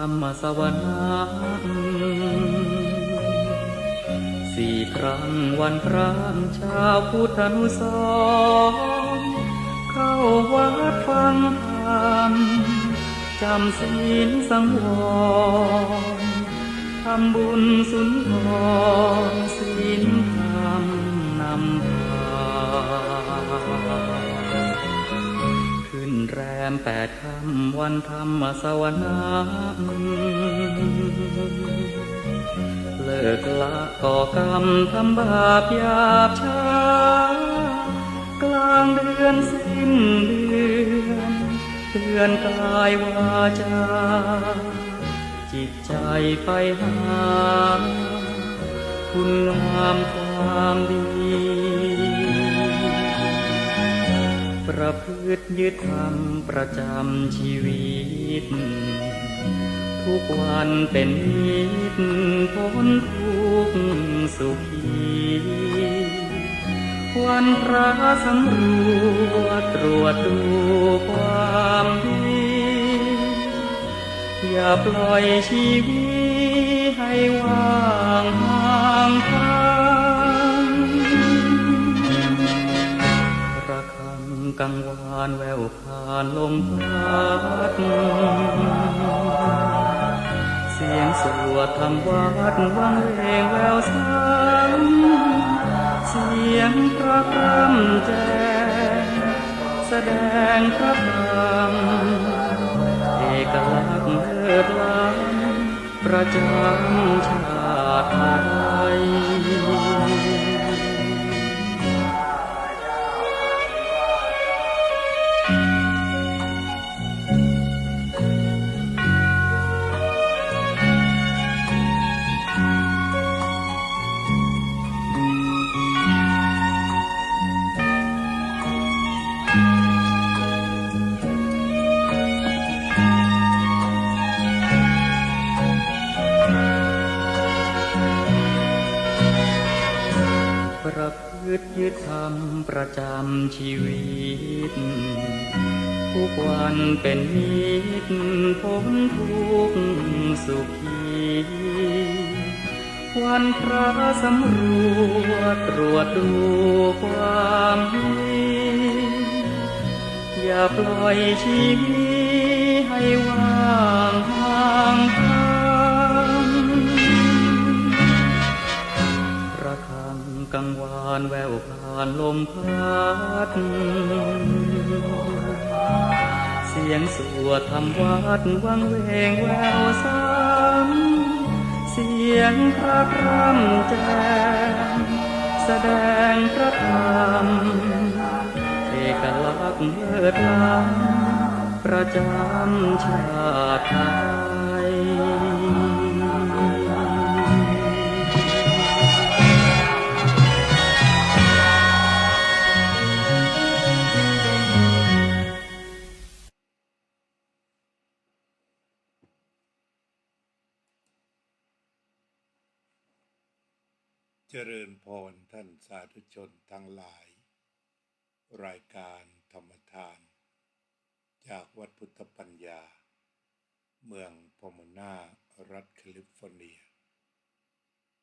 รมสวนาสี่ครั้งวันพระชาวพุทธานุสรณ์เข้าวัดฟังธรรมจำศีลสังวรทำบุญสุนทรศีลธรรมนำพาขึ้นแรม8 ค่ำวันธรรมสวนาเลิกละก่อกรรมทำบาปหยาบช้ากลางเดือนสิ้นเดือนเตือนกายวาจาจิตใจไปหาคุณงามความดีประพฤติยึดธรรมประจำชีวิตทุกวันเป็นนิจพ้นทุกข์สุขีวันพระสำรวจตรวจดูความดีอย่าปล่อยชีวิตให้ว่างห่างทางระฆังกังวานแววผ่านลมพัดเสียงสวดธรรมวัดวังเวงแววสังเสียงพระพร่ำแจ้งแสดงพระธรรมเอกลักษณ์เลิศล้ำประจำชาติไทยประพฤติยึดธรรมประจำชีวิตทุกวันเป็นนิจพ้นทุกข์สุขีวันพระสำรวจตรวจดูความดีอย่าปล่อยชีวิตให้ว่างห่างทางระฆังกังวานแววผ่านลมพัดเสียงสวดธรรมวัดวังเวงแววซ้ำเสียงพระพร่ำแจ้งแสดงพระธรรมเอกลักษณ์เลิศล้ำประจำชาติไทยเจริญพรท่านสาธุชนทั้งหลายรายการธรรมทานจากวัดพุทธปัญญาเมืองพอมนารัฐแคลิฟอร์เนีย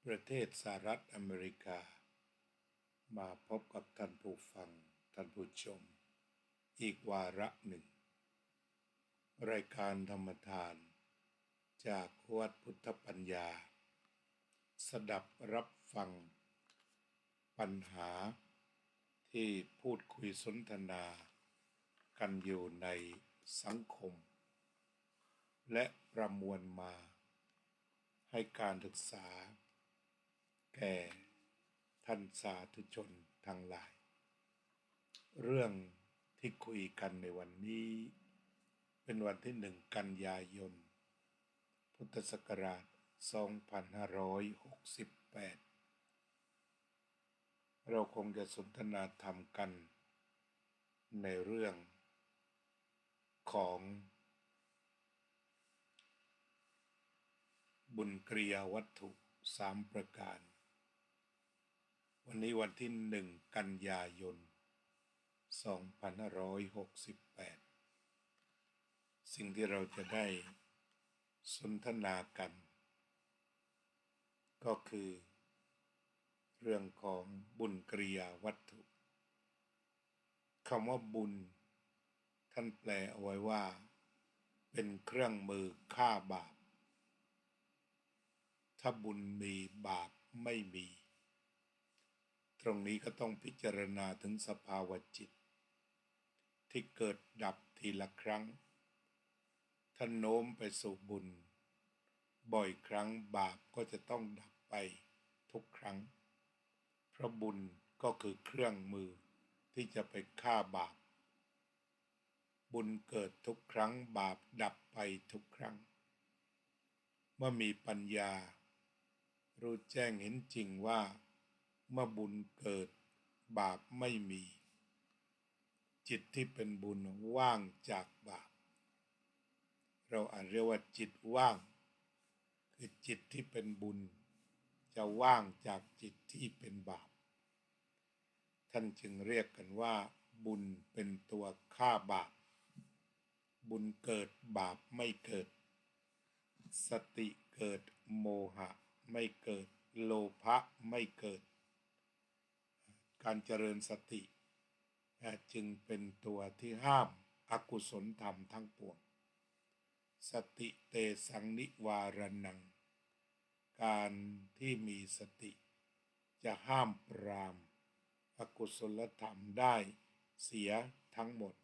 ประเทศสหรัฐอเมริกามาพบกับท่านผู้ฟังท่านผู้ชมอีกวาระหนึ่งรายการธรรมทานจากวัดพุทธปัญญาสดับรับฟังปัญหาที่พูดคุยสนทนากันอยู่ในสังคมและประมวลมาให้การศึกษาแก่ท่านสาธุชนทั้งหลายเรื่องที่คุยกันในวันนี้เป็นวันที่1 กันยายนพุทธศักราช2568เราคงจะสนทนาธรรมกันในเรื่องของบุญกริยาวัตถุ3 ประการวันนี้วันที่1 กันยายน2568สิ่งที่เราจะได้ สนทนากัน ก็คือเรื่องของบุญกริยาวัตถุคำว่าบุญท่านแปลเอาไว้ว่าเป็นเครื่องมือฆ่าบาปถ้าบุญมีบาปไม่มีตรงนี้ก็ต้องพิจารณาถึงสภาวะจิตที่เกิดดับทีละครั้งถ้าโน้มไปสู่บุญบ่อยครั้งบาปก็จะต้องดับไปทุกครั้งเพราะบุญก็คือเครื่องมือที่จะไปฆ่าบาปบุญเกิดทุกครั้งบาปดับไปทุกครั้งเมื่อมีปัญญารู้แจ้งเห็นจริงว่าเมื่อบุญเกิดบาปไม่มีจิตที่เป็นบุญว่างจากบาปเราอาจเรียกว่าจิตว่างคือจิตที่เป็นบุญจะว่างจากจิตที่เป็นบาปท่านจึงเรียกกันว่าบุญเป็นตัวฆ่าบาปบุญเกิดบาปไม่เกิดสติเกิดโมหะไม่เกิดโลภะไม่เกิดการเจริญสติจึงเป็นตัวที่ห้ามอกุศลธรรมทั้งปวงสติเตสังนิวารนังการที่มีสติจะห้ามปรามอกุศลธรรมได้เสียทั้งหมด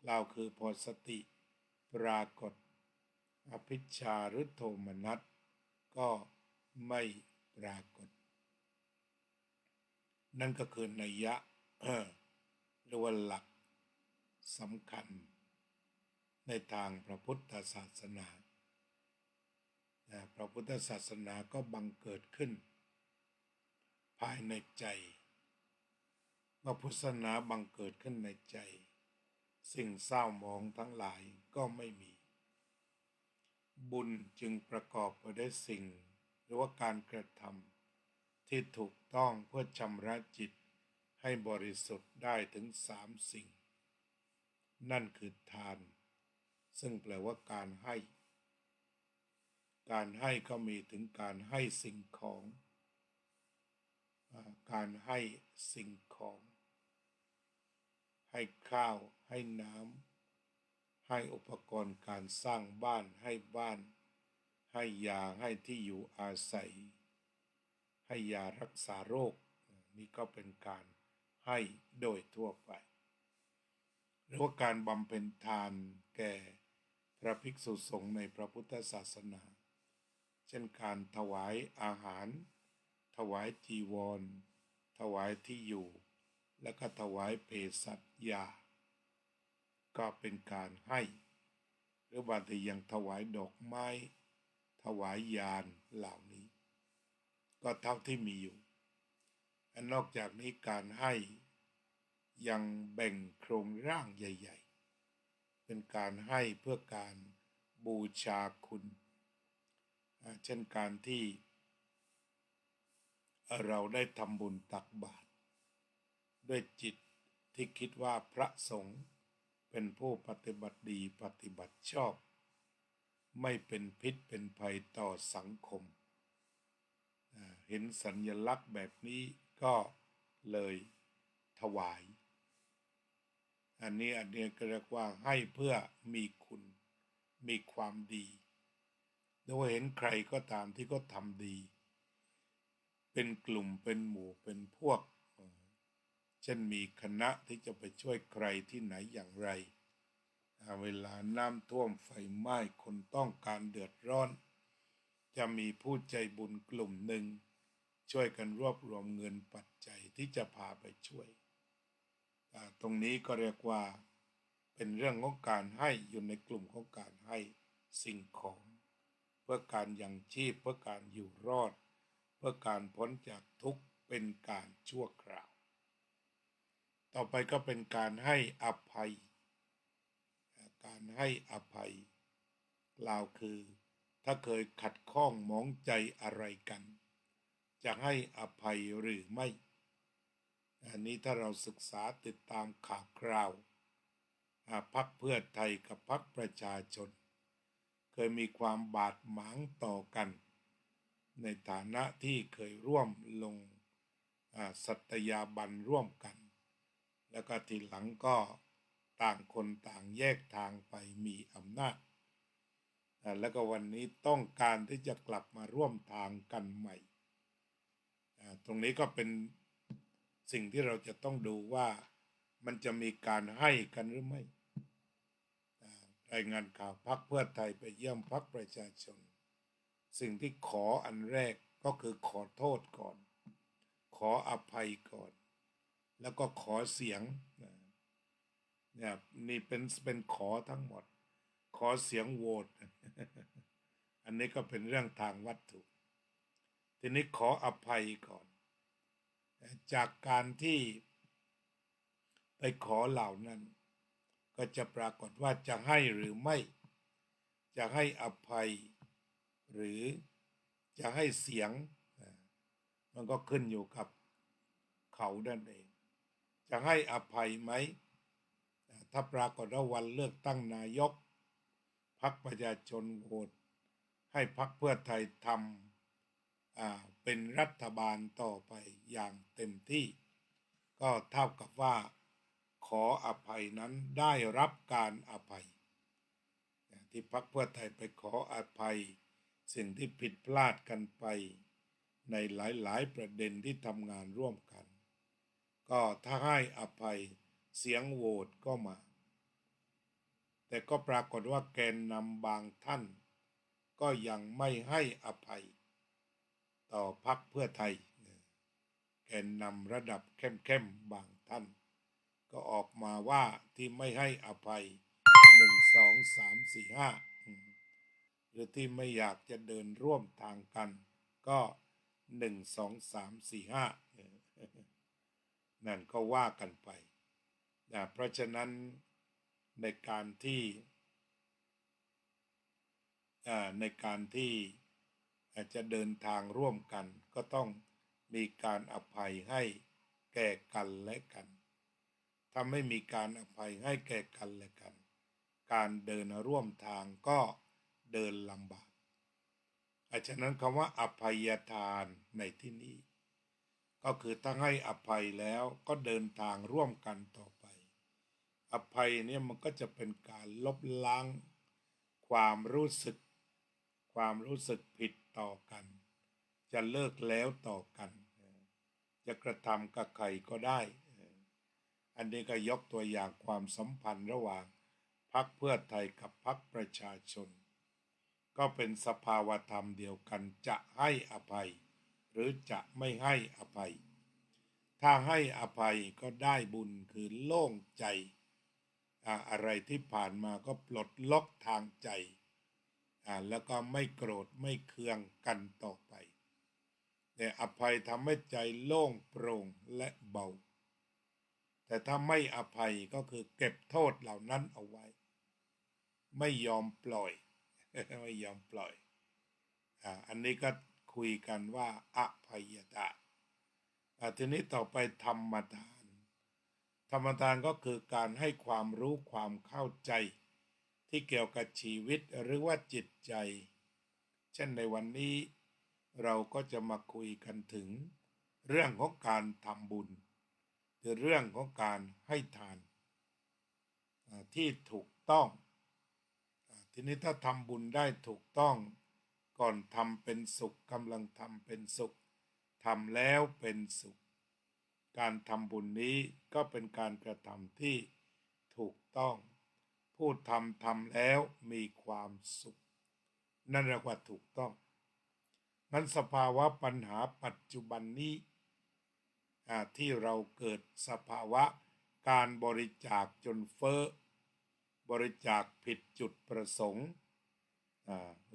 เราคือพอสติปรากฏอภิชฌาหรือโทมนัสก็ไม่ปรากฏนั่นก็คือนัยยะหรือว่าหลักสำคัญในทางพระพุทธศาสนาพระพุทธศาสนาก็บังเกิดขึ้นภายในใจเมื่อพุทธศาสนาบังเกิดขึ้นในใจสิ่งเศร้าหมองทั้งหลายก็ไม่มีบุญจึงประกอบไปด้วยสิ่งหรือว่าการกระทำที่ถูกต้องเพื่อชำระจิตให้บริสุทธิ์ได้ถึง3 สิ่งนั่นคือทานซึ่งแปลว่าการให้ก็มีถึงการให้สิ่งของการให้สิ่งของให้ข้าวให้น้ำให้อุปกรณ์การสร้างบ้านให้บ้านให้ยาให้ที่อยู่อาศัยให้ยารักษาโรคนี่ก็เป็นการให้โดยทั่วไปหรือว่าการบำเพ็ญทานแก่พระภิกษุสงฆ์ในพระพุทธศาสนาเช่นการถวายอาหารถวายจีวรถวายที่อยู่และก็ถวายเภสัชยาก็เป็นการให้หรือบางทียังถวายดอกไม้ถวายยานเหล่านี้ก็เท่าที่มีอยู่นอกจากนี้การให้ยังแบ่งโครงร่างใหญ่ๆเป็นการให้เพื่อการบูชาคุณเช่นการที่เราได้ทำบุญตักบาตรด้วยจิตที่คิดว่าพระสงฆ์เป็นผู้ปฏิบัติดีปฏิบัติชอบไม่เป็นพิษเป็นภัยต่อสังคมเห็นสัญลักษณ์แบบนี้ก็เลยถวายอันนี้ก็เรียกว่าให้เพื่อมีคุณมีความดีโดยเห็นใครก็ตามที่เขาทำดีเป็นกลุ่มเป็นหมู่เป็นพวกเช่นมีคณะที่จะไปช่วยใครที่ไหนอย่างไรเวลาน้ำท่วมไฟไหม้คนต้องการเดือดร้อนจะมีผู้ใจบุญกลุ่มหนึ่งช่วยกันรวบรวมเงินปัจจัยที่จะพาไปช่วยตรงนี้ก็เรียกว่าเป็นเรื่องของการให้อยู่ในกลุ่มของการให้สิ่งของเพื่อการยังชีพเพื่อการอยู่รอดเพื่อการพ้นจากทุกข์เป็นการชั่วคราวต่อไปก็เป็นการให้อภัยการให้อภัยกล่าวคือถ้าเคยขัดข้องหมองใจอะไรกันจะให้อภัยหรือไม่อันนี้ถ้าเราศึกษาติดตามข่าวคราวพรรคเพื่อไทยกับพรรคประชาชน เคยมีความบาดหมางต่อกันในฐานะที่เคยร่วมลงสัตยาบันร่วมกันแล้วก็ทีหลังก็ต่างคนต่างแยกทางไปมีอำนาจแล้วก็วันนี้ต้องการที่จะกลับมาร่วมทางกันใหม่ตรงนี้ก็เป็นสิ่งที่เราจะต้องดูว่ามันจะมีการให้กันหรือไม่รายงานข่าวพรรคเพื่อไทยไปเยี่ยมพรรคประชาชนสิ่งที่ขออันแรกก็คือขอโทษก่อนขออภัยก่อนแล้วก็ขอเสียงเนี่ยนี่เป็นขอทั้งหมดขอเสียงโหวต อันนี้ก็เป็นเรื่องทางวัตถุทีนี้ขออภัยก่อนจากการที่ไปขอเหล่านั้นก็จะปรากฏว่าจะให้หรือไม่จะให้อภัยหรือจะให้เสียงมันก็ขึ้นอยู่กับเขานั่นเองจะให้อภัยไหมถ้าปรากฏว่าวันเลือกตั้งนายกพรรคประชาชนโหวตให้พรรคเพื่อไทยทำเป็นรัฐบาลต่อไปอย่างเต็มที่ก็เท่ากับว่าขออภัยนั้นได้รับการอภัยที่พรรคเพื่อไทยไปขออภัยสิ่งที่ผิดพลาดกันไปในหลายๆประเด็นที่ทำงานร่วมกันก็ถ้าให้อภัยเสียงโหวตก็มาแต่ก็ปรากฏว่าแกนนำบางท่านก็ยังไม่ให้อภัยต่อพรรคเพื่อไทยแกนนำระดับเข้มๆบางท่านก็ออกมาว่าที่ไม่ให้อภัย1 2 3 4 5หรือที่ไม่อยากจะเดินร่วมทางกันก็1 2 3 4 5นั่นก็ว่ากันไปเพราะฉะนั้นในการที่จะเดินทางร่วมกันก็ต้องมีการอภัยให้แก่กันและกันถ้าไม่มีการอภัยให้แก่กันและกันการเดินร่วมทางก็เดินลำบากฉะนั้นคำว่าอภัยทานในที่นี้ก็คือถ้าให้อภัยแล้วก็เดินทางร่วมกันต่อไปอภัยเนี่ยมันก็จะเป็นการลบล้างความรู้สึกผิดต่อกันจะเลิกแล้วต่อกันจะกระทำกับใครก็ได้อันนี้ก็ยกตัวอย่างความสัมพันธ์ระหว่างพรรคเพื่อไทยกับพรรคประชาชนก็เป็นสภาวธรรมเดียวกันจะให้อภัยหรือจะไม่ให้อภัยถ้าให้อภัยก็ได้บุญคือโล่งใจอะไรที่ผ่านมาก็ปลดล็อกทางใจแล้วก็ไม่โกรธไม่เคืองกันต่อไปแต่อภัยทำให้ใจโล่งโปร่งและเบาแต่ถ้าไม่อภัยก็คือเก็บโทษเหล่านั้นเอาไว้ไม่ยอมปล่อย ไม่ยอมปล่อยอันนี้ก็คุยกันว่าอภัยทานทีนี้ต่อไปธรรมทานก็คือการให้ความรู้ความเข้าใจที่เกี่ยวกับชีวิตหรือว่าจิตใจเช่นในวันนี้เราก็จะมาคุยกันถึงเรื่องของการทำบุญคือเรื่องของการให้ทานที่ถูกต้องทีนี้ถ้าทำบุญได้ถูกต้องก่อนทำเป็นสุขกำลังทำเป็นสุขทำแล้วเป็นสุขการทำบุญนี้ก็เป็นการกระทำที่ถูกต้องผู้ทำแล้วมีความสุขนั่นเรียกว่าถูกต้องงั้นสภาวะปัญหาปัจจุบันนี้ที่เราเกิดสภาวะการบริจาคจนเฟ้อบริจาคผิดจุดประสงค์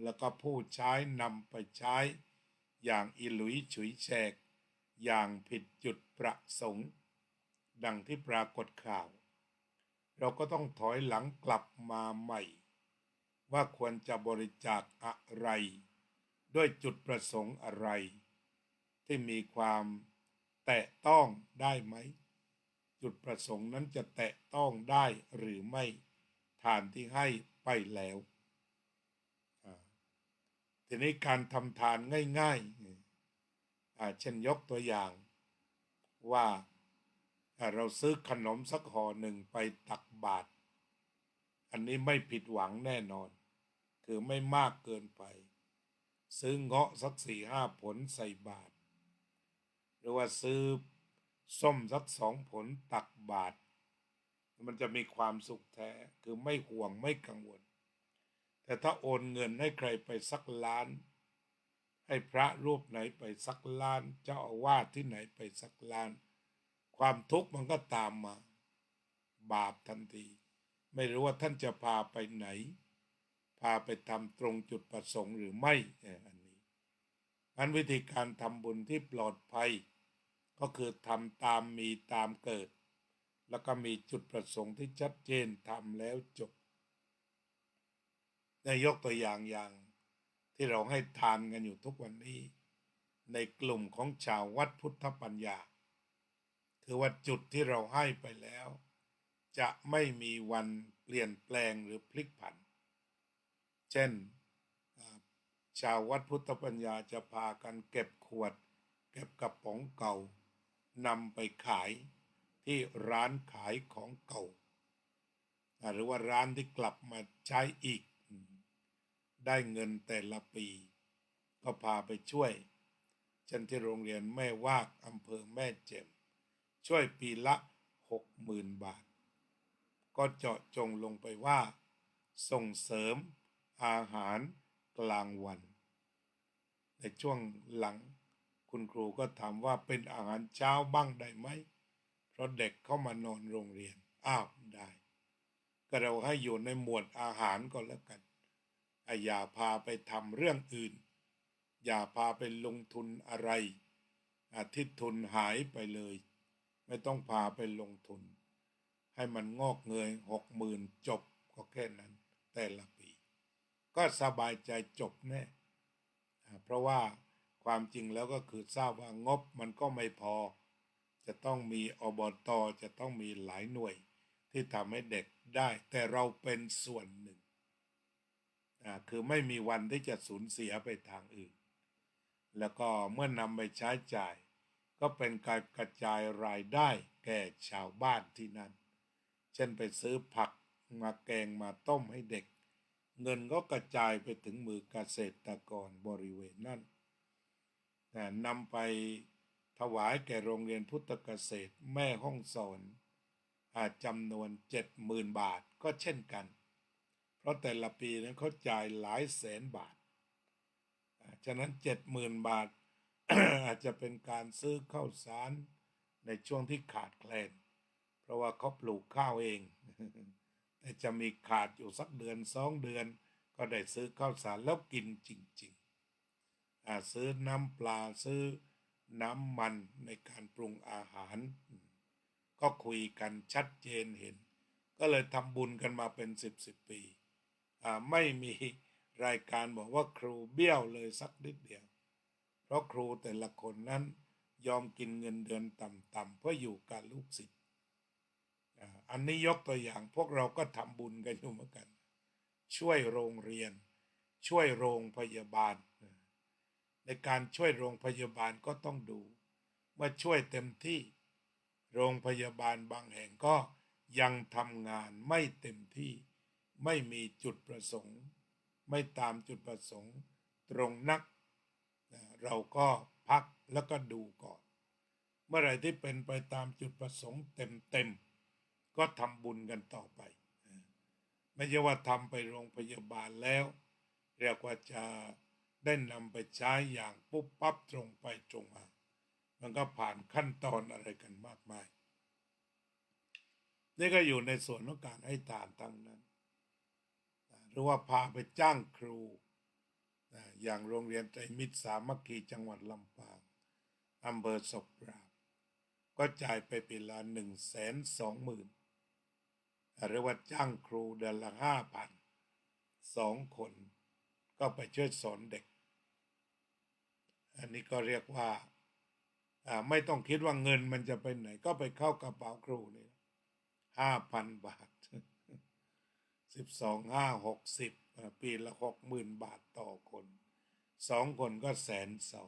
แล้วก็ผู้ใช้นำไปใช้อย่างอิหลุยฉุยแฉกอย่างผิดจุดประสงค์ดังที่ปรากฏข่าวเราก็ต้องถอยหลังกลับมาใหม่ว่าควรจะบริจาคอะไรด้วยจุดประสงค์อะไรที่มีความแตะต้องได้ไหมจุดประสงค์นั้นจะแตะต้องได้หรือไม่ทานที่ให้ไปแล้ว ทีนี้การทำทานง่ายๆเช่นยกตัวอย่างว่าเราซื้อขนมสักห่อหนึ่งไปตักบาตรอันนี้ไม่ผิดหวังแน่นอนคือไม่มากเกินไปซื้อเงาะสัก4-5 ผลใส่บาตรหรือว่าซื้อส้มสัก2 ผลตักบาตรมันจะมีความสุขแท้คือไม่ห่วงไม่กังวลแต่ถ้าโอนเงินให้ใครไปสักล้านให้พระรูปไหนไปสักล้านเจ้าอาวาสที่ไหนไปสักล้านความทุกข์มันก็ตามมาบาปทันทีไม่รู้ว่าท่านจะพาไปไหนพาไปทำตรงจุดประสงค์หรือไม่อันนี้งั้นวิธีการทำบุญที่ปลอดภัยก็คือทำตามมีตามเกิดแล้วก็มีจุดประสงค์ที่ชัดเจนทำแล้วจบได้ยกตัวอย่างที่เราให้ทานกันอยู่ทุกวันนี้ในกลุ่มของชาววัดพุทธปัญญาคือว่าจุดที่เราให้ไปแล้วจะไม่มีวันเปลี่ยนแปลงหรือพลิกผันเช่นชาววัดพุทธปัญญาจะพากันเก็บขวดเก็บกระป๋องเก่านำไปขายที่ร้านขายของเก่าหรือว่าร้านที่กลับมาใช้อีกได้เงินแต่ละปีก็พาไปช่วยเช่นที่โรงเรียนแม่วากอำเภอแม่แจ่มช่วยปีละ60,000 บาทก็เจาะจงลงไปว่าส่งเสริมอาหารกลางวันในช่วงหลังคุณครูก็ถามว่าเป็นอาหารเช้าบ้างได้ไหมเพราะเด็กเข้ามานอนโรงเรียนได้ก็เราให้อยู่ในหมวดอาหารก็แล้วกันอย่าพาไปทำเรื่องอื่นอย่าพาไปลงทุนอะไรที่ทุนหายไปเลยไม่ต้องพาไปลงทุนให้มันงอกเงย60,000จบก็แค่นั้นแต่ละปีก็สบายใจจบแน่เพราะว่าความจริงแล้วก็คือทราบว่างบมันก็ไม่พอจะต้องมีอบต.จะต้องมีหลายหน่วยที่ทำให้เด็กได้แต่เราเป็นส่วนหนึ่งคือไม่มีวันที่จะสูญเสียไปทางอื่นแล้วก็เมื่อนำไปใช้จ่ายก็เป็นการกระจายรายได้แก่ชาวบ้านที่นั่นเช่นไปซื้อผักมาแกงมาต้มให้เด็กเงินก็กระจายไปถึงมือเกษตรกรบริเวณนั้นนำไปถวายแก่โรงเรียนพุทธเกษตรแม่ห้องสอนจำนวน70,000 บาทก็เช่นกันเพราะแต่ละปีนั้นเขาจ่ายหลายแสนบาทฉะนั้น70,000 บาท อาจจะเป็นการซื้อข้าวสารในช่วงที่ขาดแคลนเพราะว่าเขาปลูกข้าวเอง แต่จะมีขาดอยู่สัก1-2 เดือนก็ได้ซื้อข้าวสารแล้วกินจริงๆซื้อน้ำปลาซื้อน้ำมันในการปรุงอาหารก็คุยกันชัดเจนเห็นก็เลยทำบุญกันมาเป็น10 ปีไม่มีรายการบอกว่าครูเบี้ยวเลยสักนิดเดียวเพราะครูแต่ละคนนั้นยอมกินเงินเดือนต่ำๆเพื่ออยู่กับลูกศิษย์อันนี้ยกตัวอย่างพวกเราก็ทำบุญกันอยู่เหมือนกันช่วยโรงเรียนช่วยโรงพยาบาลในการช่วยโรงพยาบาลก็ต้องดูว่าช่วยเต็มที่โรงพยาบาลบางแห่งก็ยังทำงานไม่เต็มที่ไม่มีจุดประสงค์ไม่ตามจุดประสงค์ตรงนักเราก็พักแล้วก็ดูก่อนเมื่อไหร่ที่เป็นไปตามจุดประสงค์เต็มก็ทำบุญกันต่อไปไม่ใช่ว่าทำไปโรงพยาบาลแล้วเรียกว่าจะได้นำไปใช้อย่างปุ๊บปั๊บตรงไปตรงมามันก็ผ่านขั้นตอนอะไรกันมากมายนี่ก็อยู่ในส่วนของการให้ทานทั้งนั้นหรือว่าพาไปจ้างครูอย่างโรงเรียนไตรมิตรสามัคคีจังหวัดลำปางอำเภอศพปราบก็จ่ายไปปีละ120,000หรือว่าจ้างครูเดือนละ5,000 2 คนก็ไปช่วยสอนเด็กอันนี้ก็เรียกว่าไม่ต้องคิดว่าเงินมันจะไปไหนก็ไปเข้ากระเป๋าครูนี่5,000 บาท12 5 60ปีละ60,000 บาทต่อคน 2 คนก็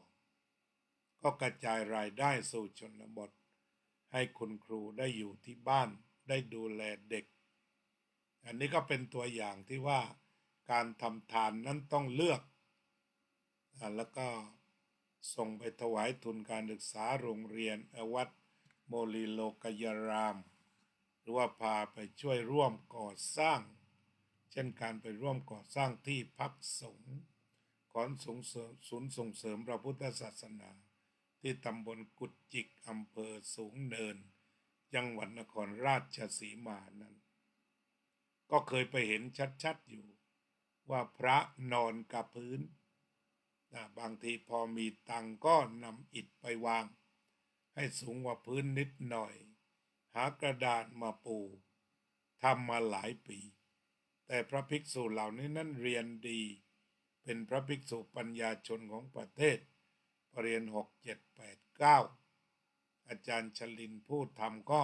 120,000ก็กระจายรายได้สู่ชนบทให้คุณครูได้อยู่ที่บ้านได้ดูแลเด็กอันนี้ก็เป็นตัวอย่างที่ว่าการทำทานนั้นต้องเลือกแล้วก็ส่งไปถวายทุนการศึกษาโรงเรียนวัดโมลีโลกยารามหรือว่าพาไปช่วยร่วมก่อสร้างเช่นการไปร่วมก่อสร้างที่พักสงฆ์ของศูนย์ส่งเสริมพระพุทธศาสนาที่ตำบลกุดจิกอำเภอสูงเนินจังหวัดนครราชสีมานั้นก็เคยไปเห็นชัดๆอยู่ว่าพระนอนกับพื้นบางทีพอมีตังก็นำอิฐไปวางให้สูงกว่าพื้นนิดหน่อยหากระดาษมาปูทำมาหลายปีแต่พระภิกษุเหล่านี้นั้นเรียนดีเป็นพระภิกษุปัญญาชนของประเทศปรริญญา6 7 8 9อาจารย์ชลินผู้ทำก็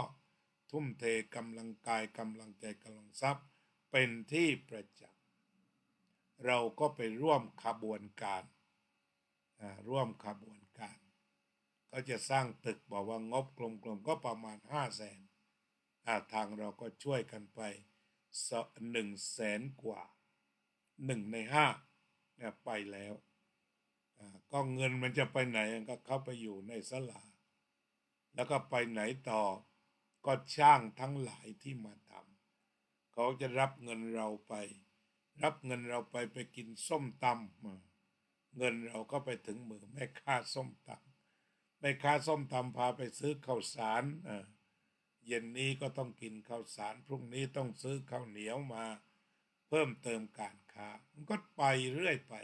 ทุ่มเทกำลังกายกำลังใจกำลังทรัพย์เป็นที่ประจักษ์เราก็ไปร่วมขบวนการก็จะสร้างตึกบอกว่างบกลมๆก็ประมาณ500,000ทางเราก็ช่วยกันไป100,000 กว่า1 ใน 5เนี่ยไปแล้วก็เงินมันจะไปไหนก็เข้าไปอยู่ในศาลาแล้วก็ไปไหนต่อก็ช่างทั้งหลายที่มาทำเขาจะรับเงินเราไปกินส้มตำเงินเราก็ไปถึงมือแม่ค้าส้มตำพาไปซื้อข้าวสารเย็นนี้ก็ต้องกินข้าวสารพรุ่งนี้ต้องซื้อข้าวเหนียวมาเพิ่มเติมการค้ามันก็ไปเรื่อยไป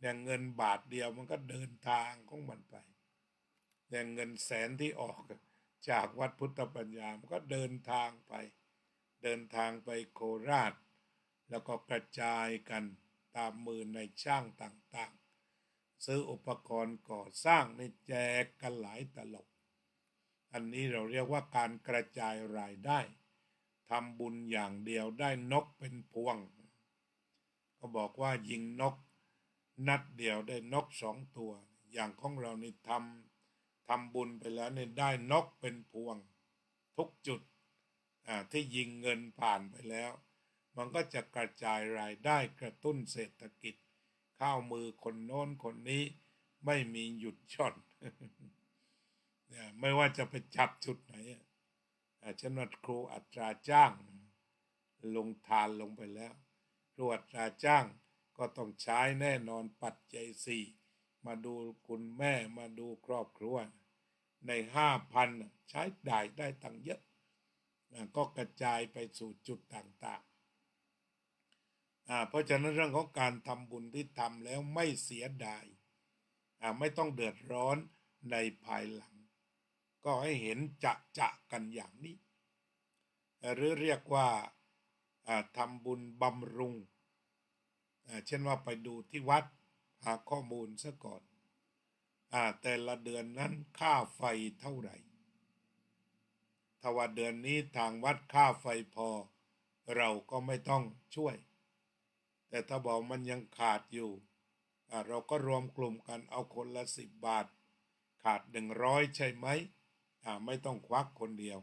อย่างเงินบาทเดียวมันก็เดินทางของมันไปอย่างเงิน100,000ที่ออกจากวัดพุทธปัญญามันก็เดินทางไปโคราชแล้วก็กระจายกันตามมือในช่างต่างๆซื้ออุปกรณ์ก่อสร้างในแจกกันหลายตลบอันนี้เราเรียกว่าการกระจายรายได้ทำบุญอย่างเดียวได้นกเป็นพวงก็บอกว่ายิงนกนัดเดียวได้นก2 ตัวอย่างของเรานี่ทำบุญไปแล้วเนี่ยได้นกเป็นพวงทุกจุดที่ยิงเงินผ่านไปแล้วมันก็จะกระจายรายได้กระตุ้นเศรษฐกิจเข้ามือคนโน้นคนนี้ไม่มีหยุดหย่อน ไม่ว่าจะไปจับจุดไหนเช่นว่าครูอัตราจ้างลงทานลงไปแล้วครูอัตราจ้างก็ต้องใช้แน่นอนปัจจัย4มาดูคุณแม่มาดูครอบครัวใน 5,000 ใช้ได้ตั้งเยอะก็กระจายไปสู่จุดต่างๆเพราะฉะนั้นเรื่องของการทำบุญที่ทำแล้วไม่เสียดายไม่ต้องเดือดร้อนในภายหลังก็ให้เห็นจะกันอย่างนี้หรือเรียกว่าทำบุญบำรุงเช่นว่าไปดูที่วัดหาข้อมูลซะก่อนแต่ละเดือนนั้นค่าไฟเท่าไหร่ถ้าว่าเดือนนี้ทางวัดค่าไฟพอเราก็ไม่ต้องช่วยแต่ถ้าบอกมันยังขาดอยู่เราก็รวมกลุ่มกันเอาคนละ10 บาทขาด100ใช่ไหมไม่ต้องควักคนเดียว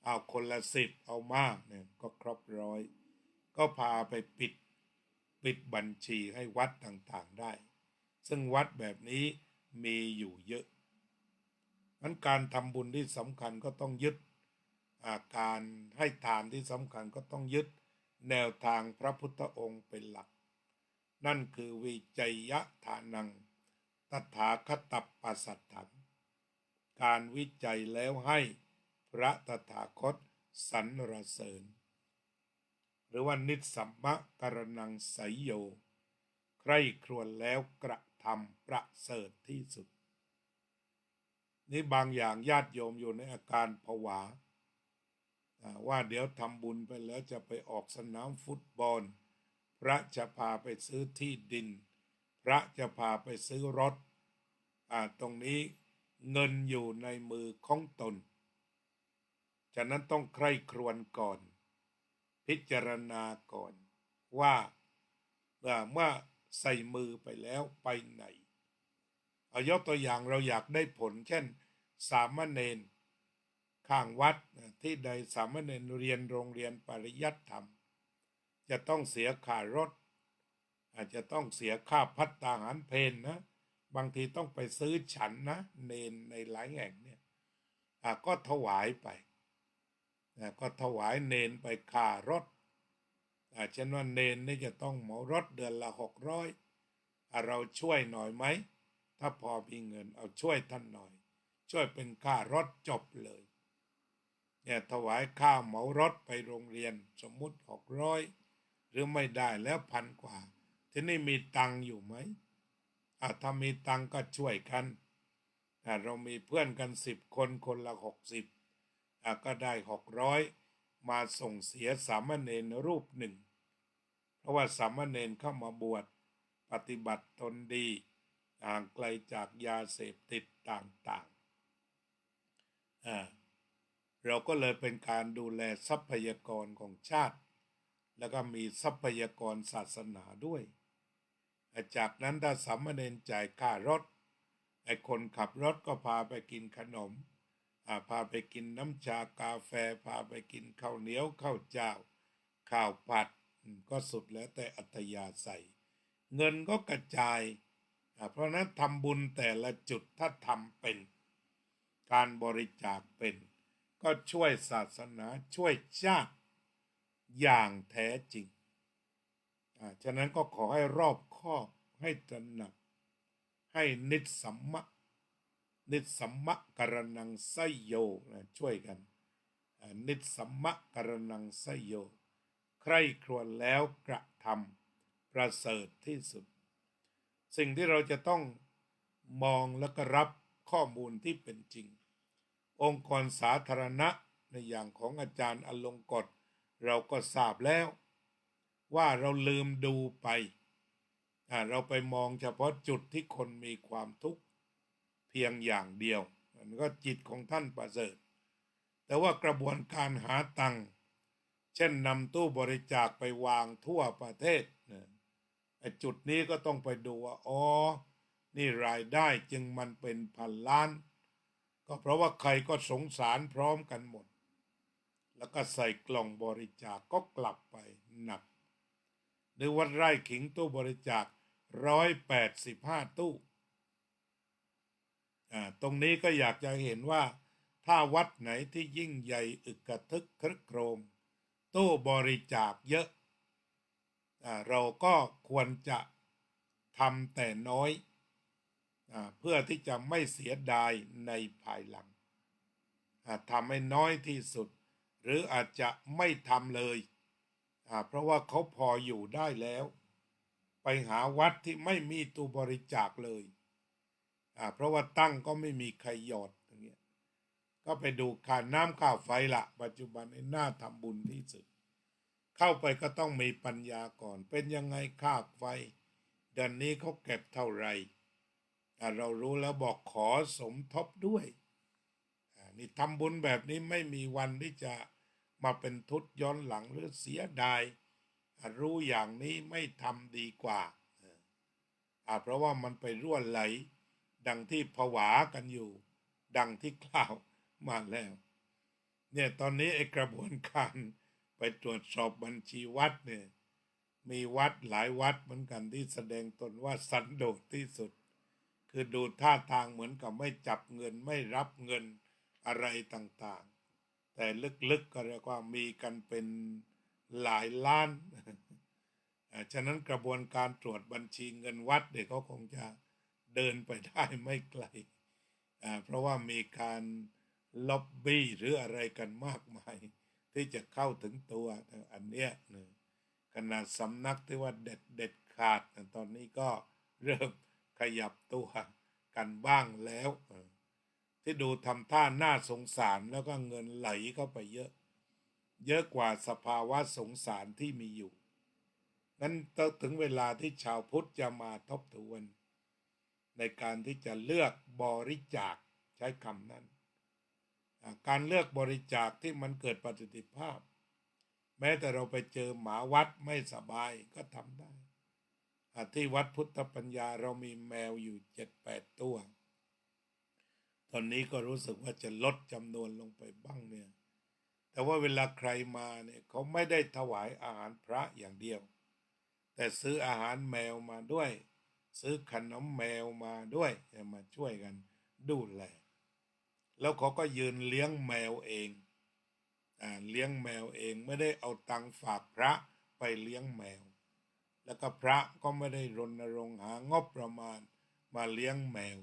เอาคนละ10เอามากเนี่ยก็ครบ100ก็พาไปปิดบัญชีให้วัดต่างๆได้ซึ่งวัดแบบนี้มีอยู่เยอะงั้นการทำบุญที่สำคัญก็ต้องยึดการให้ทานที่สำคัญก็ต้องยึดแนวทางพระพุทธองค์เป็นหลักนั่นคือวิจัยยะทานังตถาคตปัสสัทธังการวิจัยแล้วให้พระตถาคตสรรเสริญหรือว่านิสสัมมะกรณังไสยโยใคร่ครวญแล้วกระทำประเสริฐที่สุดนี่บางอย่างญาติโยมอยู่ในอาการผวาว่าเดี๋ยวทำบุญไปแล้วจะไปออกสนามฟุตบอลพระจะพาไปซื้อที่ดินพระจะพาไปซื้อรถตรงนี้เงินอยู่ในมือของตนฉะนั้นต้องใคร่ครวญก่อนพิจารณาก่อนว่าเมื่อ ใส่มือไปแล้วไปไหนเอายกตัวอย่างเราอยากได้ผลเช่นสามเณรข้างวัดที่ใดสามเณรเรียนโรงเรียนปริยัติธรรมจะต้องเสียค่ารถอาจจะต้องเสียค่าภัตตาหารเพลนะบางทีต้องไปซื้อฉันนะเนนในหลายแห่งเนี่ยก็ถวายไปก็ถวายเนนไปค่ารถเช่นว่าเนนนี่จะต้องเหมารถเดือนละ600เราช่วยหน่อยไหมถ้าพอมีเงินเอาช่วยท่านหน่อยช่วยเป็นค่ารถจบเลยเนี่ยถวายค่าเหมารถไปโรงเรียนสมมุติ600หรือไม่ได้แล้ว1,000 กว่าทีนี้มีตังอยู่ไหมถ้ามีตังก็ช่วยกันเรามีเพื่อนกัน10 คนคนละ60ก็ได้600มาส่งเสียสามเณรรูปหนึ่งเพราะว่าสามเณรเข้ามาบวชปฏิบัติตนดีห่างไกลจากยาเสพติดต่างๆเราก็เลยเป็นการดูแลทรัพยากรของชาติแล้วก็มีทรัพยากรศาสนาด้วยจากนั้นถ้าสามเณรจ่ายค่ารถไอ้คนขับรถก็พาไปกินขนมพาไปกินน้ำชากาแฟพาไปกินข้าวเหนียวข้าวเจ้าข้าวผัดก็สุดแล้วแต่อัธยาศัยเงินก็กระจายเพราะนั้นทำบุญแต่ละจุดถ้าทำเป็นการบริจาคเป็นก็ช่วยศาสนาช่วยชาติอย่างแท้จริงฉะนั้นก็ขอให้รอบคอบให้ตระหนักให้นิสสัมมะกรณังไสยโยช่วยกันนิสสัมมะกรณังไสยโยใคร่ครวญแล้วกระทำประเสริฐที่สุดสิ่งที่เราจะต้องมองและก็รับข้อมูลที่เป็นจริงองค์กรสาธารณะในอย่างของอาจารย์อลงกฎเราก็ทราบแล้วว่าเราลืมดูไปเราไปมองเฉพาะจุดที่คนมีความทุกข์เพียงอย่างเดียวมันก็จิตของท่านประเสริฐแต่ว่ากระบวนการหาตังค์เช่นนำตู้บริจาคไปวางทั่วประเทศจุดนี้ก็ต้องไปดูว่านี่รายได้จึงมันเป็นพันล้านก็เพราะว่าใครก็สงสารพร้อมกันหมดแล้วก็ใส่กล่องบริจาคก็กลับไปหนักหรือวัดไร่ขิงตู้บริจาค185ตู้ตรงนี้ก็อยากจะเห็นว่าถ้าวัดไหนที่ยิ่งใหญ่อึกกระทึกครึกโครมตู้บริจาคเยอะเราก็ควรจะทำแต่น้อยเพื่อที่จะไม่เสียดายในภายหลังทำให้น้อยที่สุดหรืออาจจะไม่ทำเลยเพราะว่าเขาพออยู่ได้แล้วไปหาวัดที่ไม่มีตู้บริจาคเลยเพราะว่าตั้งก็ไม่มีใครหยอดอย่างเงี้ยก็ไปดูค่าน้ำค่าไฟละปัจจุบันน่าทำบุญที่สุดเข้าไปก็ต้องมีปัญญาก่อนเป็นยังไงค่าไฟเดือนนี้เขาเก็บเท่าไหร่เรารู้แล้วบอกขอสมทบด้วยนี่ทำบุญแบบนี้ไม่มีวันที่จะมาเป็นทุกข์ย้อนหลังหรือเสียดายรู้อย่างนี้ไม่ทำดีกว่าเพราะว่ามันไปรั่วไหลดังที่ผวากันอยู่ดังที่กล่าวมาแล้วเนี่ยตอนนี้ไอ้กระบวนการไปตรวจสอบบัญชีวัดเนี่ยมีวัดหลายวัดเหมือนกันที่แสดงตนว่าสันโดษที่สุดคือดูท่าทางเหมือนกับไม่จับเงินไม่รับเงินอะไรต่างๆแต่ลึกๆก็เรียกว่ามีกันเป็นหลายล้านฉะนั้นกระบวนการตรวจบัญชีเงินวัดเขาคงจะเดินไปได้ไม่ไกลเพราะว่ามีการล็อบบี้หรืออะไรกันมากมายที่จะเข้าถึงตัวอันเนี้ยขนาดสำนักที่ว่าเด็ดขาดตอนนี้ก็เริ่มขยับตัวกันบ้างแล้วที่ดูทำท่าน่าสงสารแล้วก็เงินไหลเข้าไปเยอะกว่าสภาวะสงสารที่มีอยู่นั้นถึงเวลาที่ชาวพุทธจะมาทบทวนในการที่จะเลือกบริจาคใช้คำนั้นการเลือกบริจาคที่มันเกิดประสิทธิภาพแม้แต่เราไปเจอหมาวัดไม่สบายก็ทำได้ ที่วัดพุทธปัญญาเรามีแมวอยู่7-8 ตัวตอนนี้ก็รู้สึกว่าจะลดจำนวนลงไปบ้างเนี่ยแต่ว่าเวลาใครมาเนี่ยเขาไม่ได้ถวายอาหารพระอย่างเดียวแต่ซื้ออาหารแมวมาด้วยซื้อขนมแมวมาด้วยมาช่วยกันดูแลแล้วเขาก็ยืนเลี้ยงแมวเองเลี้ยงแมวเองไม่ได้เอาตังค์ฝากพระไปเลี้ยงแมวแล้วก็พระก็ไม่ได้รณรงค์หางบประมาณมาเลี้ยงแมว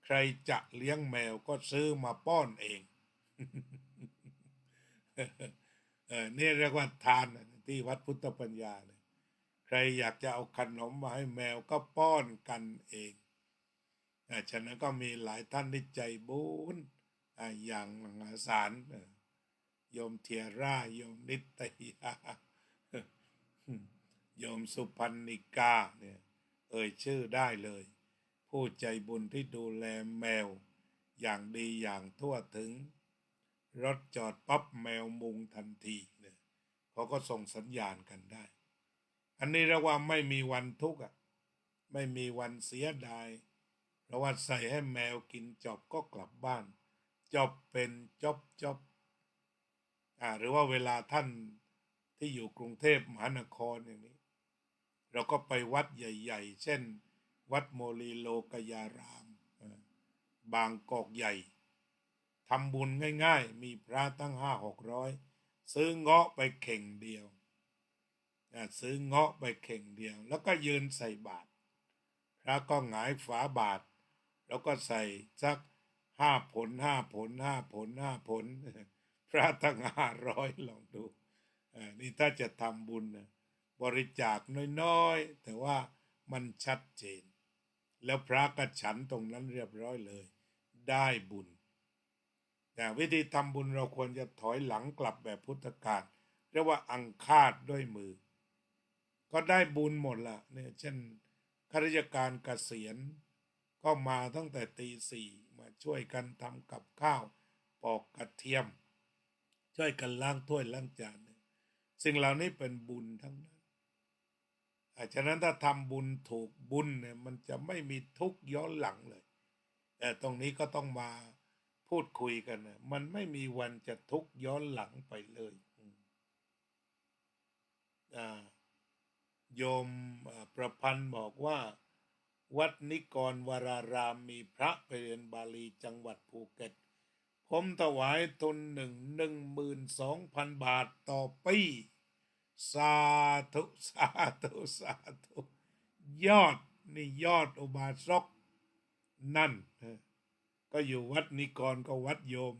ใครจะเลี้ยงแมวก็ซื้อมาป้อนเอง นี่เรียกว่าทานที่วัดพุทธปัญญาเลยใครอยากจะเอาขนมมาให้แมวก็ป้อนกันเองฉะนั้นก็มีหลายท่านที่ใจบุญอย่างมหาศาลโยมเทียร่าโยมนิตยาโยมสุพรรณิกาเนี่ยชื่อได้เลยผู้ใจบุญที่ดูแลแมวอย่างดีอย่างทั่วถึงรถจอดปั๊บแมวมุงทันทีเนี่ยเขาก็ส่งสัญญาณกันได้อันนี้เรียกว่าไม่มีวันทุกข์ไม่มีวันเสียดายเพราะว่าใส่ให้แมวกินจบก็กลับบ้านจบเป็นจบหรือว่าเวลาท่านที่อยู่กรุงเทพมหานครอย่างนี้เราก็ไปวัดใหญ่ๆเช่นวัดโมลีโลกยารามบางกอกใหญ่ทำบุญง่ายๆมีพระตั้ง500-600ซื้อเงาะไปเข่งเดียวซื้อเงาะไปเข่งเดียวแล้วก็ยืนใส่บาตรพระก็หงายฝาบาตรแล้วก็ใส่สัก5 ผลพระตั้ง500ลองดูนี่ถ้าจะทำบุญบริจาคน้อยๆแต่ว่ามันชัดเจนแล้วพระก็ฉันตรงนั้นเรียบร้อยเลยได้บุญแต่วิธีทำบุญเราควรจะถอยหลังกลับแบบพุทธกาลเรียกว่าอังคาดด้วยมือก็ได้บุญหมดละเนี่ยเช่นข้าราชการเกษียณก็มาตั้งแต่ตี 4มาช่วยกันทำกับข้าวปอกกระเทียมช่วยกันล้างถ้วยล้างจานสิ่งเหล่านี้เป็นบุญทั้งนั้นฉะนั้นถ้าทำบุญถูกบุญเนี่ยมันจะไม่มีทุกข์ย้อนหลังเลยแต่ตรงนี้ก็ต้องมาพูดคุยกันนะมันไม่มีวันจะทุกข์ย้อนหลังไปเลยโยมประพันธ์บอกว่าวัดนิกรวรารามมีพระไปเรียนบาลีจังหวัดภูเก็ตผมถวายทุน12,000 บาทต่อปีสาธุสาธุสาธุยอดนี่ยอดอุบาสกนั่นก็อยู่วัดนิกรก็วัดโยม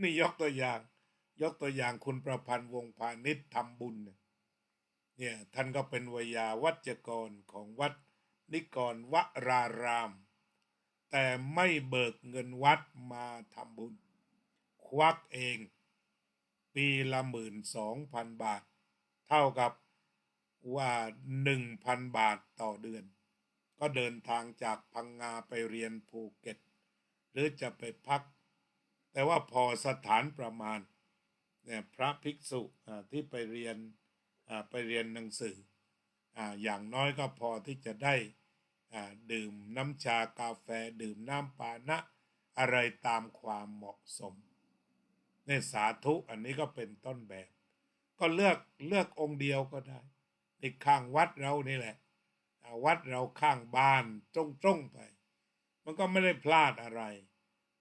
นี่ยกตัวอย่างคุณประพันธ์วงศ์พาณิชย์ทำบุญเนี่ยท่านก็เป็นวิยาวัจกรของวัดนิกรวรารามแต่ไม่เบิกเงินวัดมาทำบุญควักเองปีละ12,000 บาทเท่ากับว่า 1,000 บาทต่อเดือนก็เดินทางจากพังงาไปเรียนภูเก็ตหรือจะไปพักแต่ว่าพอสถานประมาณเนี่ยพระภิกษุที่ไปเรียนหนังสืออย่างน้อยก็พอที่จะได้ดื่มน้ำชากาแฟดื่มน้ำปานะอะไรตามความเหมาะสมในสาธุอันนี้ก็เป็นต้นแบบก็เลือกองค์เดียวก็ได้ในข้างวัดเรานี่แหละวัดเราข้างบ้านตรงไปมันก็ไม่ได้พลาดอะไร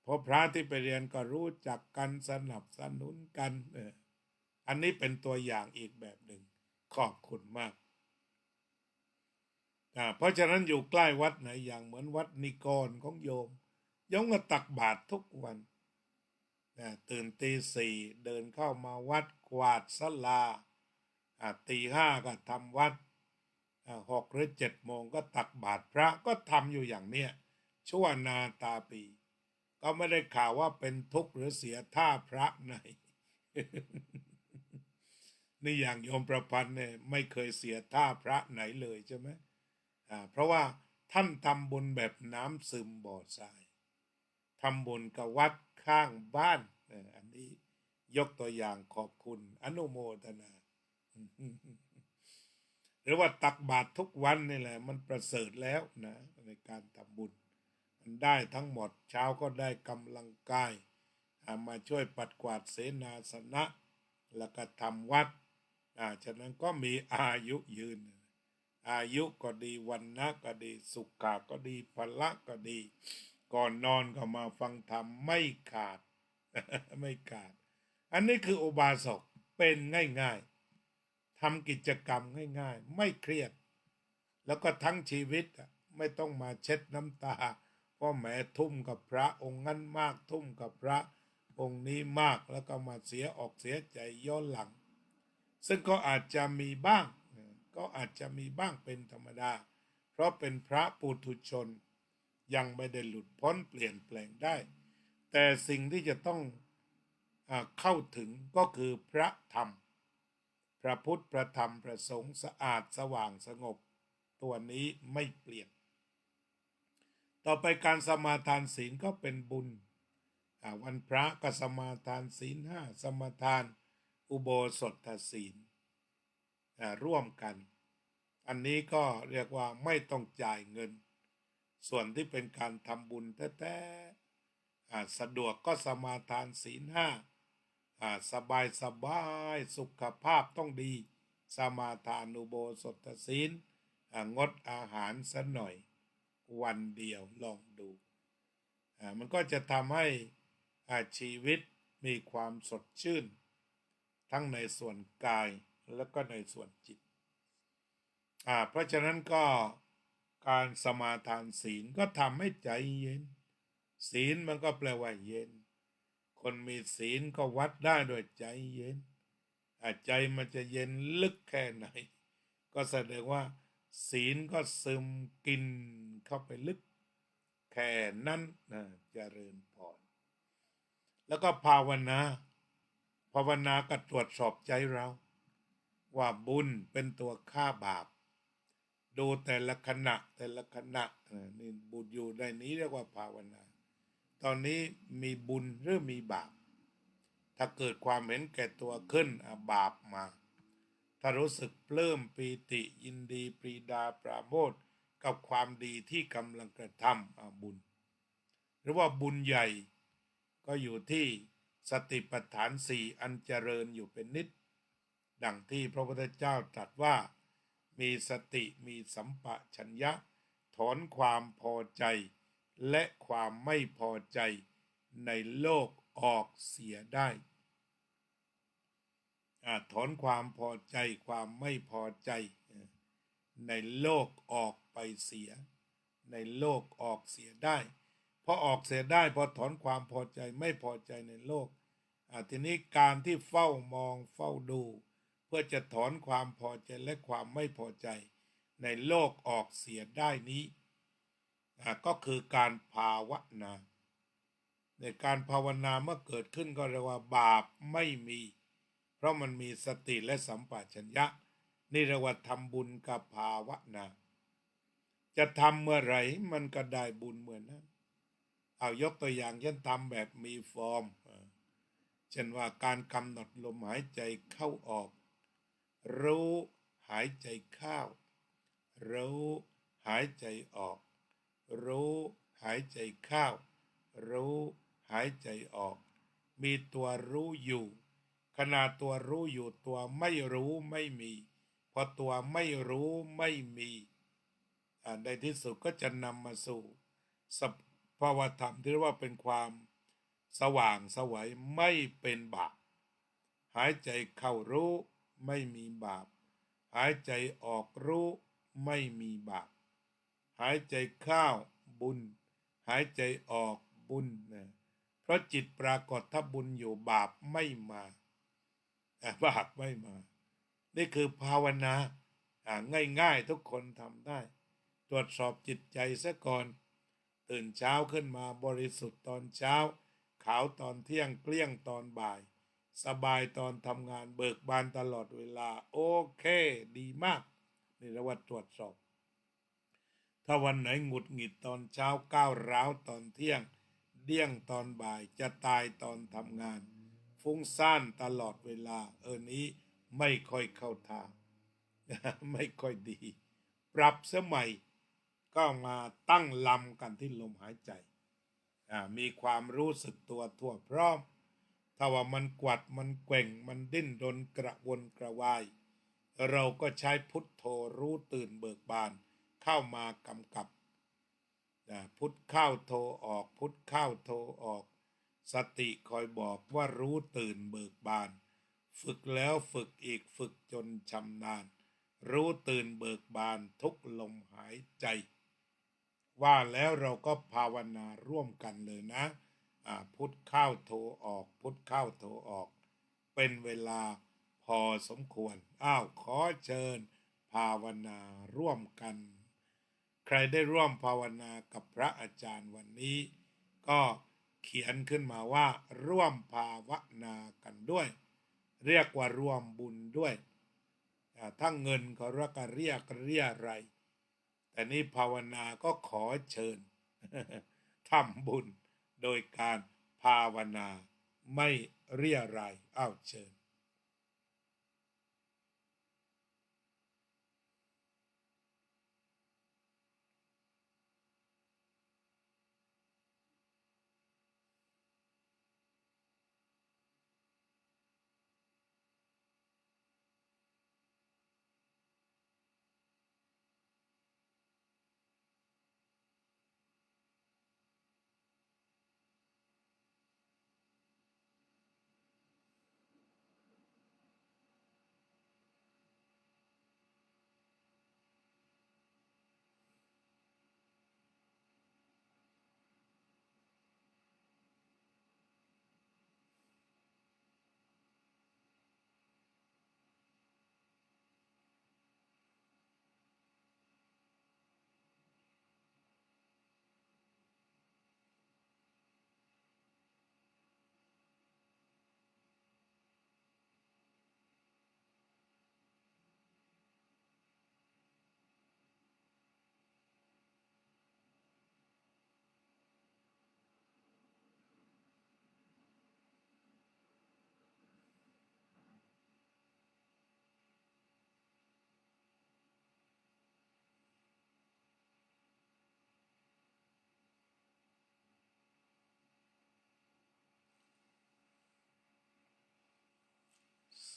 เพราะพระที่ไปเรียนก็รู้จักกันสนับสนุนกันอันนี้เป็นตัวอย่างอีกแบบหนึ่งขอบคุณมากเพราะฉะนั้นอยู่ใกล้วัดไหนอย่างเหมือนวัดนิกรของโยมก็ตักบาตรทุกวันตื่นตี 4เดินเข้ามาวัดกวาดศาลาตี 5ก็ทำวัด6 หรือ 7 โมงก็ตักบาตรพระก็ทำอยู่อย่างเนี้ยชั่วนาตาปีก็ไม่ได้ข่าวว่าเป็นทุกข์หรือเสียท่าพระไหน นี่อย่างโยมประพันธ์เนี่ยไม่เคยเสียท่าพระไหนเลยใช่ไหมเพราะว่าท่านทำบุญแบบน้ำซึมบ่อทรายทำบุญกับวัดข้างบ้านอันนี้ยกตัวอย่างขอบคุณอนุโมทนา รือว่าตักบาตรทุกวันนี่แหละมันประเสริฐแล้วนะในการทำบุญมันได้ทั้งหมดเช้าก็ได้กำลังกายมาช่วยปัดกวาดเสนาสนะแล้วก็ทำวัดฉะนั้นก็มีอายุยืนอายุก็ดีวันนะก็ดีสุขะก็ดีพละก็ดี ก่อนนอนก็มาฟังธรรมไม่ขาด ไม่ขาดอันนี้คืออุบาสกเป็นง่ายๆทำกิจกรรมง่ายๆไม่เครียดแล้วก็ทั้งชีวิตไม่ต้องมาเช็ดน้ำตาเพราะแหมทุ่มกับพระองค์นั้นมากทุ่มกับพระองค์นี้มากแล้วก็มาเสียออกเสียใจย้อนหลังซึ่งก็อาจจะมีบ้างเป็นธรรมดาเพราะเป็นพระปุถุชนยังไม่ได้หลุดพ้นเปลี่ยนแปลงได้แต่สิ่งที่จะต้องเข้าถึงก็คือพระธรรมพระพุทธพระธรรมพระสงฆ์สะอาดสว่างสงบตัวนี้ไม่เปลี่ยนต่อไปการสมาทานศีลก็เป็นบุญวันพระก็สมาทานศีล5สมาทานอุโบสถศีลร่วมกันอันนี้ก็เรียกว่าไม่ต้องจ่ายเงินส่วนที่เป็นการทำบุญแท้ๆสะดวกก็สมาทานศีล5สบายสุขภาพต้องดีสมาทานอุโบสถศีลงดอาหารสักหน่อยวันเดียวลองดูมันก็จะทำให้ชีวิตมีความสดชื่นทั้งในส่วนกายและก็ในส่วนจิตเพราะฉะนั้นก็การสมาทานศีลก็ทำให้ใจเย็นศีลมันก็แปลว่าเย็นคนมีศีลก็วัดได้ด้วยใจเย็นใจมันจะเย็นลึกแค่ไหนก็แสดงว่าศีลก็ซึมกินเข้าไปลึกแค่นั้นนะเจริญพรแล้วก็ภาวนาก็ตรวจสอบใจเราว่าบุญเป็นตัวฆ่าบาปดูแต่ละขณะนี่บุญอยู่ในนี้เรียกว่าภาวนาตอนนี้มีบุญหรือมีบาปถ้าเกิดความเห็นแก่ตัวขึ้นบาปมาถ้ารู้สึกปลื้มปีติยินดีปรีดาปราโมทย์กับความดีที่กำลังกระทำบุญหรือว่าบุญใหญ่ก็อยู่ที่สติปัฏฐาน4อันเจริญอยู่เป็นนิดดังที่พระพุทธเจ้าตรัสว่ามีสติมีสัมปชัญญะถอนความพอใจและความไม่พอใจในโลกออกเสียได้ถอนความพอใจความไม่พอใจในโลกออกไปเสียในโลกออกเสียได้พอออกเสียได้พอถอนความพอใจไม่พอใจในโลกทีนี้การที่เฝ้ามองเฝ้าดูเพื่อจะถอนความพอใจและความไม่พอใจในโลกออกเสียได้นี้ก็คือการภาวนาในการภาวนาเมื่อเกิดขึ้นก็เรียกว่าบาปไม่มีเพราะมันมีสติและสัมปชัญญะนี่เรียกว่าทำบุญกับภาวนาจะทำเมื่อไหร่มันก็ได้บุญเหมือนนั้นเอายกตัวอย่างเช่นทำแบบมีฟอร์มเช่นว่าการกำหนดลมหายใจเข้าออกรู้หายใจเข้ารู้หายใจออกรู้หายใจเข้ารู้หายใจออกมีตัวรู้อยู่ขณะตัวรู้อยู่ตัวไม่รู้ไม่มีพอตัวไม่รู้ไม่มีในที่สุดก็จะนำมาสู่สภาวธรรมที่เรียกว่าเป็นความสว่างไสวไม่เป็นบาปหายใจเข้ารู้ไม่มีบาปหายใจออกรู้ไม่มีบาปหายใจเข้าบุญหายใจออกบุญนะเพราะจิตปรากฏถ้าบุญอยู่บาปไม่มาบาปไม่มานี่คือภาวนาง่ายๆทุกคนทำได้ตรวจสอบจิตใจซะก่อนตื่นเช้าขึ้นมาบริสุทธิ์ตอนเช้าขาวตอนเที่ยงเกลี้ยงตอนบ่ายสบายตอนทำงานเบิกบานตลอดเวลาโอเคดีมากนี่เรียกว่าตรวจสอบถ้าวันไหนหงุดหงิดตอนเช้าก้าวร้าวตอนเที่ยงเดี้ยงตอนบ่ายจะตายตอนทำงานฟุ้งซ่านตลอดเวลานี้ไม่ค่อยเข้าทาง ไม่ค่อยดีปรับสมัยก็มาตั้งลำกันที่ลมหายใจมีความรู้สึกตัวทั่วพร้อมถ้าว่ามันกวัดมันแกว่งมันดิ้นรนกระวนกระวายเราก็ใช้พุทโธรู้ตื่นเบิกบานเข้ามากำกับพุทเข้าโธออกพุทเข้าโธออกสติคอยบอกว่ารู้ตื่นเบิกบานฝึกแล้วฝึกอีกฝึกจนชำนาญรู้ตื่นเบิกบานทุกลมหายใจว่าแล้วเราก็ภาวนาร่วมกันเลยนะพุทเข้าโธออกพุทเข้าโธออกเป็นเวลาพอสมควรขอเชิญภาวนาร่วมกันใครได้ร่วมภาวนากับพระอาจารย์วันนี้ก็เขียนขึ้นมาว่าร่วมภาวนากันด้วยเรียกว่าร่วมบุญด้วยถ้าเงินเขาเรียกอะไรแต่นี่ภาวนาก็ขอเชิญ ทำบุญโดยการภาวนาไม่เรียรายเชิญ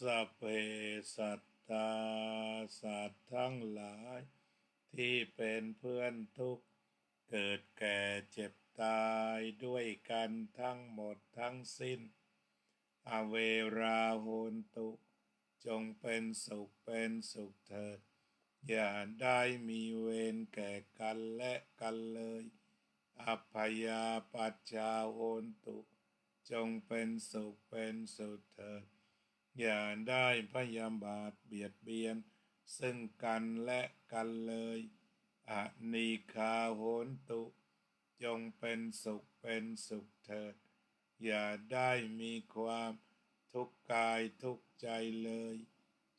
สัพเพสัตตาสัตว์ทั้งหลายที่เป็นเพื่อนทุกข์เกิดแก่เจ็บตายด้วยกันทั้งหมดทั้งสิ้นอเวราโหนตุจงเป็นสุขเถิดอย่าได้มีเวรแก่กันและกันเลยอัพยาปัชชาโหนตุจงเป็นสุขเถิดอย่าได้พยาบาทเบียดเบียนซึ่งกันและกันเลยอนีฆาโหนตุจงเป็นสุขเถิดอย่าได้มีความทุกข์กายทุกข์ใจเลย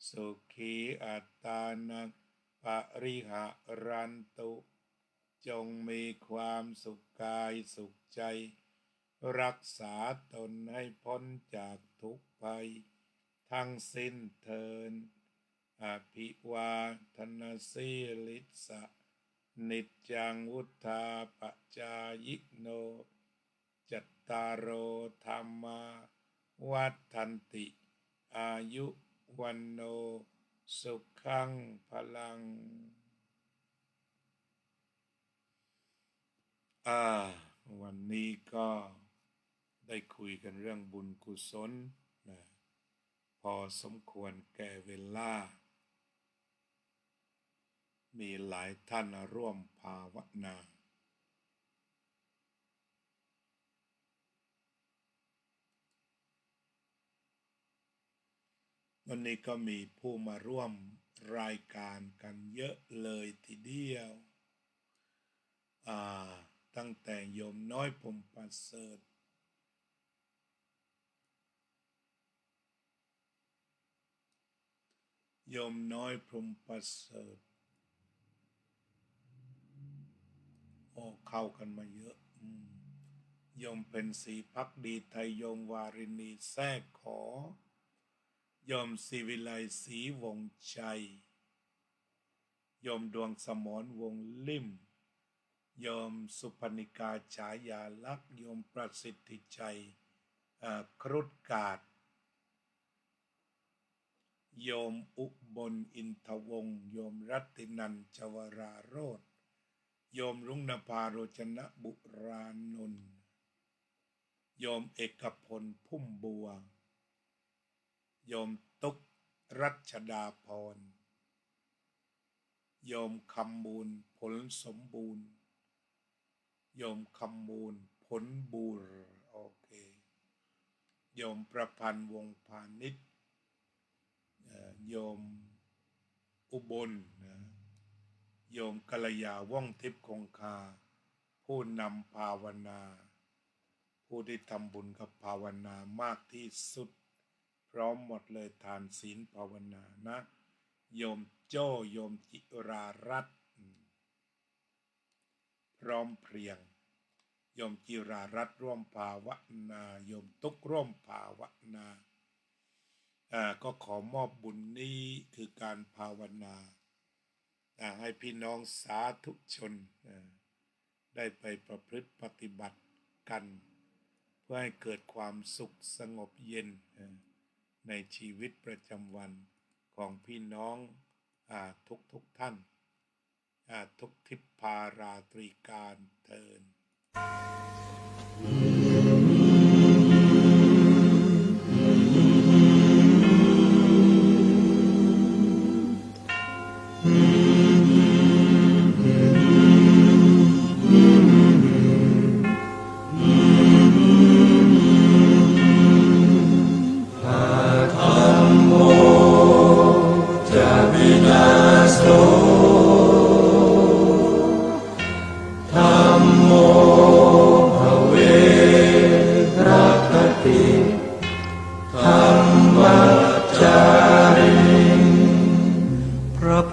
สุขีอัตตานังปริหารันตุจงมีความสุขกายสุขใจรักษาตนให้พ้นจากทุกภัยทั้งสิ้นเทินอภิวาทนาสีลิสะนิจจังวุธาปจายิโนจัตตารโอธรรมาวัฏันติอายุวันโนสุขังพลังวันนี้ก็ได้คุยกันเรื่องบุญกุศลนะพอสมควรแก่เวลามีหลายท่านร่วมภาวนาวันนี้ก็มีผู้มาร่วมรายการกันเยอะเลยทีเดียวตั้งแต่โยมน้อยพรหมประเสริฐโยมน้อยพรหมประเสริฐเข้ากันมาเยอะโยมเป็นศรีภักดีไทยโยมวารินีแทรกขอโยมศิวิไลศรีวงชัย โยมดวงสมรวงลิ่มโยมสุพนิกาฉายาลักษณ์โยมประสิทธิชัยครุฑกาศโยมอุบลอินทวงศ์โยมรัตตินันท์จวราโรจน์โยมรุ่งนภาโรจนบุรานนท์โยมเอกพลพุ่มบัวโยมตุ๊กรัชดาพรโยมคำมูลผลสมบูรณ์โยมคำมูลผลบูรโอเคโยมประพันธ์วงพาณิชย์โยมอุบลโยมกัลยาว่องทิพย์คงคาผู้นำภาวนาผู้ที่ทำบุญกับภาวนามากที่สุดพร้อมหมดเลยทานศีลภาวนานะโยมโจ้โยมจิรารัตน์พร้อมเพรียงโยมจิรารัตน์ร่วมภาวนาโยมตุ๊กร่วมภาวนาก็ขอมอบบุญนี้คือการภาวนาให้พี่น้องสาธุชนได้ไปประพฤติปฏิบัติกันเพื่อให้เกิดความสุขสงบเย็นในชีวิตประจำวันของพี่น้องทุกท่านทุกทิพพาราตรีการเทิน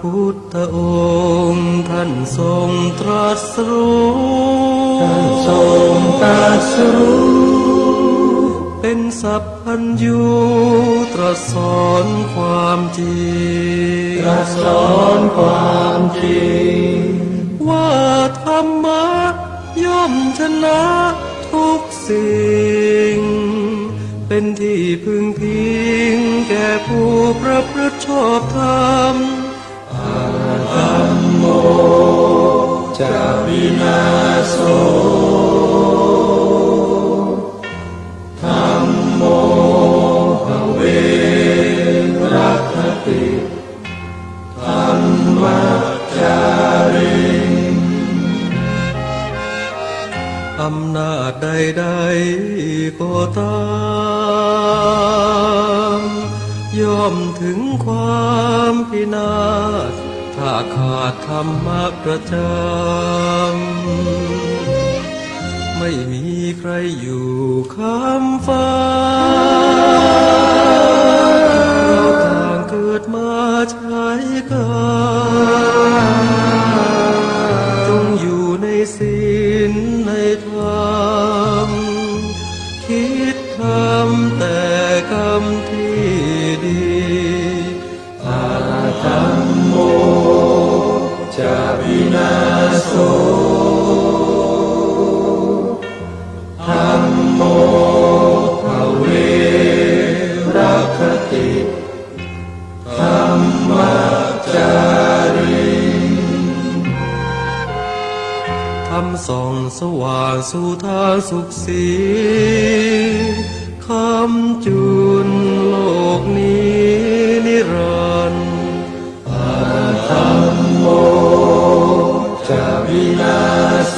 พุทธองค์ท่านทรงตรัสรู้เป็นสัพพัญญูตรัสสอนความจริงว่าธรรมะย่อมชนะทุกสิ่งเป็นที่พึงพิงแก่ผู้ประพฤติชอบธรรมธัมโมจะวินาโสธัมโมภเวรัคติธัมมัจจาริอำนาจใดๆก็ตามย่อมถึงความพินาศถ้าขาดธรรมะประจำไม่มีใครอยู่ค้ำฟ้าเราต่างเกิดมาใช้กันจงอยู่ในศีลในธรรมคิดทำแต่กรรมที่ดีธัมโมจะวินาโสธัมโมภเวรัคติธัมมัจจาริธรรมส่องสว่างสู่ทางสุขสีคำจุนโลกนี้นิรันดร์ธัมโมจะวินาโส